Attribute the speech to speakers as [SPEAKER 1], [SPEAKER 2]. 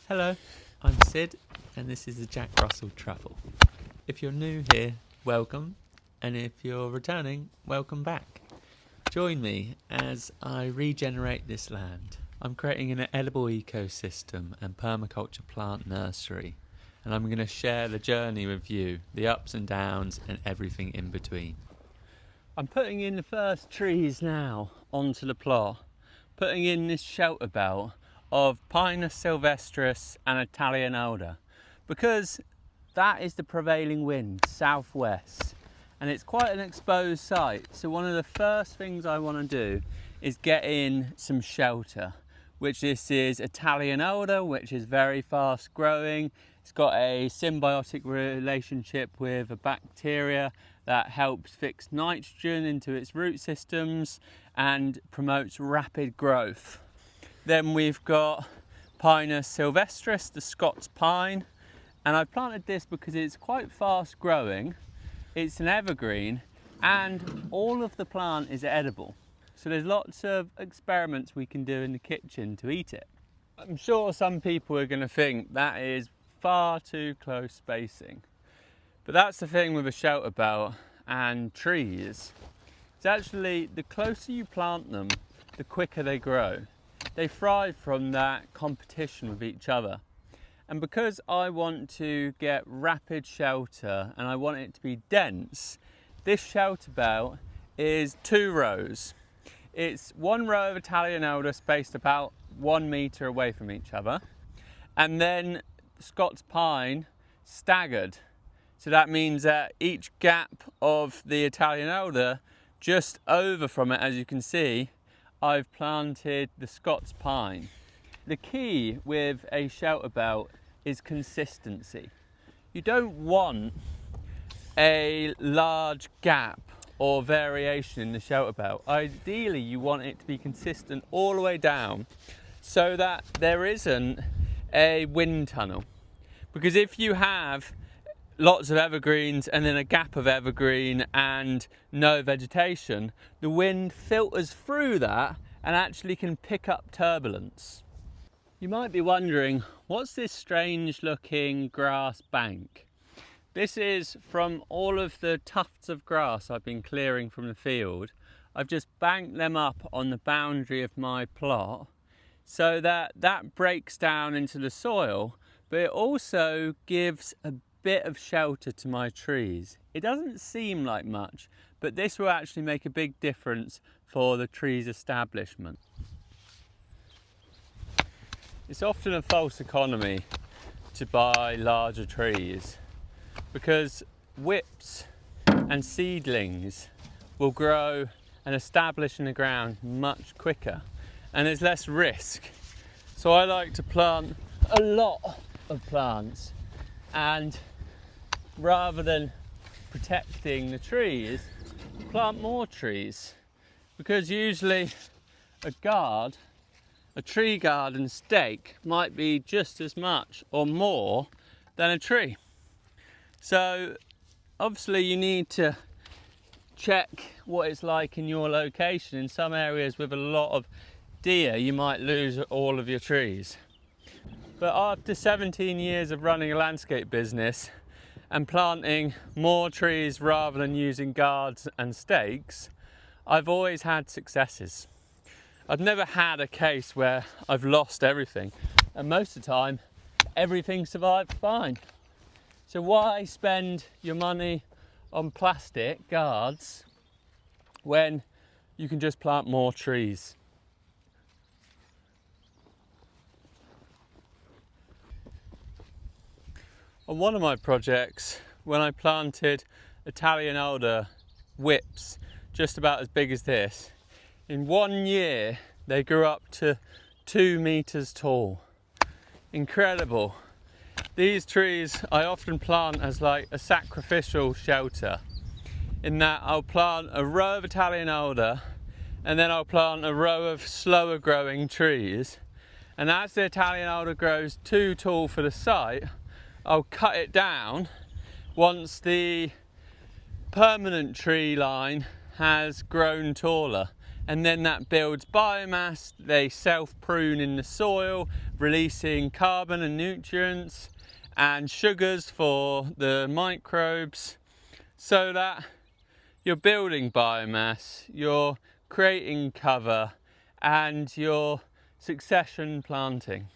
[SPEAKER 1] Hello, I'm Sid and this is the Jack Russell Truffle. If you're new here, welcome, and if you're returning, welcome back. Join me as I regenerate this land. I'm creating an edible ecosystem and permaculture plant nursery, and I'm going to share the journey with you, the ups and downs and everything in between. I'm putting in the first trees now onto the plot, putting in this shelter belt of Pinus sylvestris and Italian Alder, because that is the prevailing wind, southwest, and it's quite an exposed site. So one of the first things I want to do is get in some shelter, which this is Italian Alder, which is very fast growing. It's got a symbiotic relationship with a bacteria that helps fix nitrogen into its root systems and promotes rapid growth. Then we've got Pinus sylvestris, the Scots Pine, and I planted this because it's quite fast growing, it's an evergreen, and all of the plant is edible. So there's lots of experiments we can do in the kitchen to eat it. I'm sure some people are going to think that is far too close spacing, but that's the thing with a shelter belt and trees. It's actually, the closer you plant them, the quicker they grow. They thrive from that competition with each other. And because I want to get rapid shelter and I want it to be dense, this shelter belt is 2 rows. It's 1 row of Italian Alder spaced about 1 metre away from each other, and then Scots Pine staggered. So that means that each gap of the Italian Alder, just over from it, as you can see, I've planted the Scots Pine. The key with a shelter belt is consistency. You don't want a large gap or variation in the shelter belt. Ideally, you want it to be consistent all the way down so that there isn't a wind tunnel. Because if you have lots of evergreens and then a gap of evergreen and no vegetation, the wind filters through that and actually can pick up turbulence. You might be wondering, what's this strange looking grass bank? This is from all of the tufts of grass I've been clearing from the field. I've just banked them up on the boundary of my plot so that breaks down into the soil, but it also gives a bit of shelter to my trees. It doesn't seem like much, but this will actually make a big difference for the tree's establishment. It's often a false economy to buy larger trees because whips and seedlings will grow and establish in the ground much quicker and there's less risk. So I like to plant a lot of plants, and rather than protecting the trees, plant more trees, because usually a tree garden stake might be just as much or more than a tree. So obviously you need to check what it's like in your location. In some areas with a lot of deer, you might lose all of your trees. But after 17 years of running a landscape business and planting more trees rather than using guards and stakes, I've always had successes. I've never had a case where I've lost everything, and most of the time everything survived fine. So why spend your money on plastic guards when you can just plant more trees? On one of my projects, when I planted Italian Alder whips just about as big as this, in 1 year they grew up to 2 meters tall. Incredible. These trees I often plant as like a sacrificial shelter, in that I'll plant a row of Italian Alder and then I'll plant a row of slower growing trees, and as the Italian Alder grows too tall for the site, I'll cut it down once the permanent tree line has grown taller, and then that builds biomass. They self-prune in the soil, releasing carbon and nutrients and sugars for the microbes, so that you're building biomass, you're creating cover, and you're succession planting.